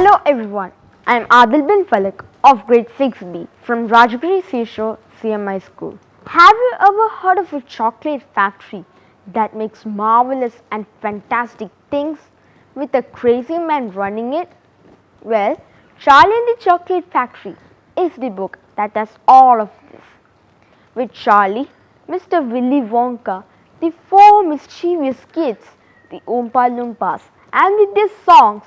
Hello everyone, I am Aadil bin Falaque of grade 6B from Rajagiri Seashore CMI School. Have you ever heard of a chocolate factory that makes marvelous and fantastic things with a crazy man running it? Well, Charlie and the Chocolate Factory is the book that does all of this. With Charlie, Mr. Willy Wonka, the four mischievous kids, the Oompa Loompas, and with their songs,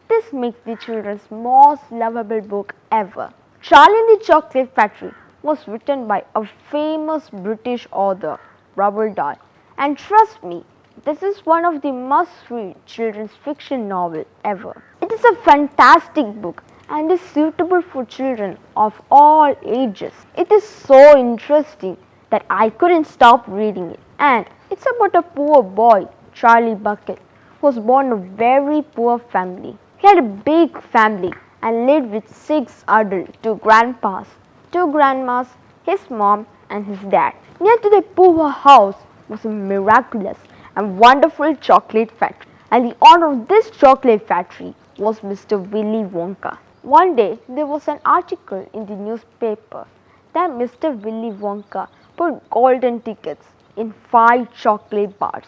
this makes the children's most lovable book ever. Charlie and the Chocolate Factory was written by a famous British author, Roald Dahl, and trust me, this is one of the must-read children's fiction novels ever. It is a fantastic book and is suitable for children of all ages. It is so interesting that I couldn't stop reading it. And it's about a poor boy, Charlie Bucket, who was born in a very poor family. He had a big family and lived with 6 adults, 2 grandpas, 2 grandmas, his mom and his dad. Near to the poor house was a miraculous and wonderful chocolate factory, and the owner of this chocolate factory was Mr. Willy Wonka. One day there was an article in the newspaper that Mr. Willy Wonka put golden tickets in 5 chocolate bars,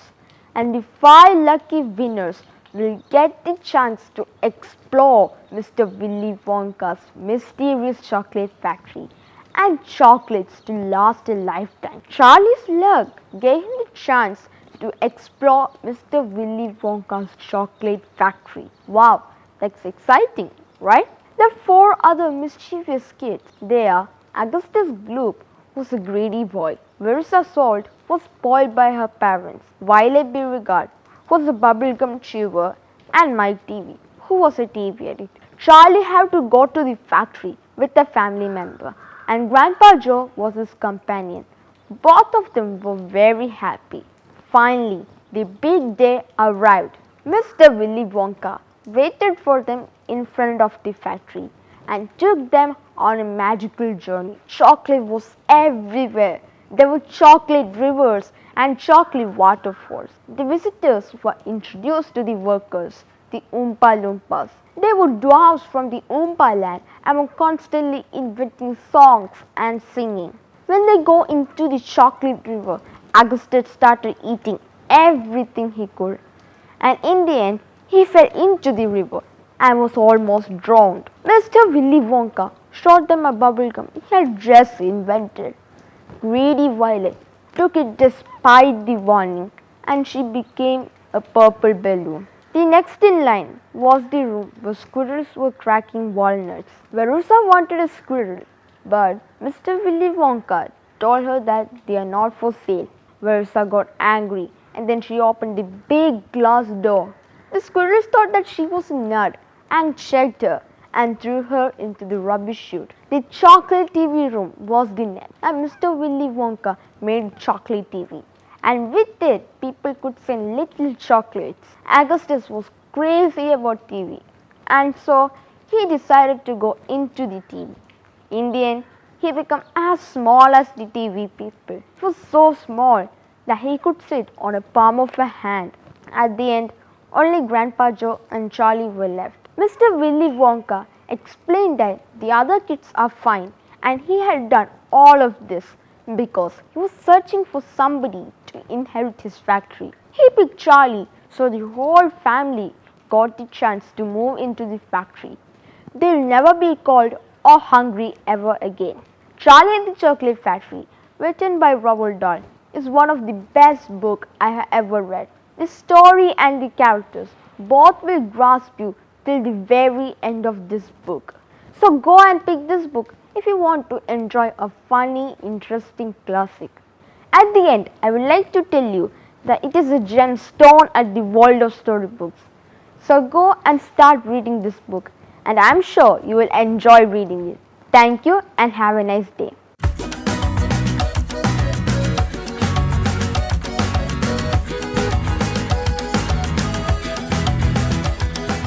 and the 5 lucky winners will get the chance to explore Mr. Willy Wonka's mysterious chocolate factory and chocolates to last a lifetime. Charlie's luck gave him the chance to explore Mr. Willy Wonka's chocolate factory. Wow, that's exciting, right? The 4 other mischievous kids, they are Augustus Gloop, who's a greedy boy. Verissa Salt was spoiled by her parents. Violet Beauregard was a bubblegum chewer, and Mike TV, who was a TV editor. Charlie had to go to the factory with a family member, and Grandpa Joe was his companion. Both of them were very happy. Finally, the big day arrived. Mr. Willy Wonka waited for them in front of the factory and took them on a magical journey. Chocolate was everywhere. There were chocolate rivers and chocolate waterfalls. The visitors were introduced to the workers, the Oompa Loompas. They were dwarfs from the Oompa land and were constantly inventing songs and singing. When they go into the chocolate river, Augustus started eating everything he could, and in the end, he fell into the river and was almost drowned. Mr. Willy Wonka showed them a bubblegum he had just invented. Greedy Violet took it despite the warning, and she became a purple balloon. The next in line was the room where squirrels were cracking walnuts. Verissa wanted a squirrel, but Mr. Willy Wonka told her that they are not for sale. Verissa got angry, and then she opened the big glass door. The squirrels thought that she was a nut and checked her and threw her into the rubbish chute. The chocolate TV room was the net, and Mr. Willy Wonka made chocolate TV. And with it, people could send little chocolates. Augustus was crazy about TV, and so he decided to go into the TV. In the end, he became as small as the TV people. He was so small that he could sit on a palm of a hand. At the end, only Grandpa Joe and Charlie were left. Mr. Willy Wonka explained that the other kids are fine, and he had done all of this because he was searching for somebody to inherit his factory. He picked Charlie, so the whole family got the chance to move into the factory. They'll never be cold or hungry ever again. Charlie and the Chocolate Factory, written by Roald Dahl, is one of the best books I have ever read. The story and the characters both will grasp you till the very end of this book. So go and pick this book if you want to enjoy a funny, interesting classic. At the end, I would like to tell you that it is a gemstone at the world of storybooks. So go and start reading this book, and I am sure you will enjoy reading it. Thank you and have a nice day.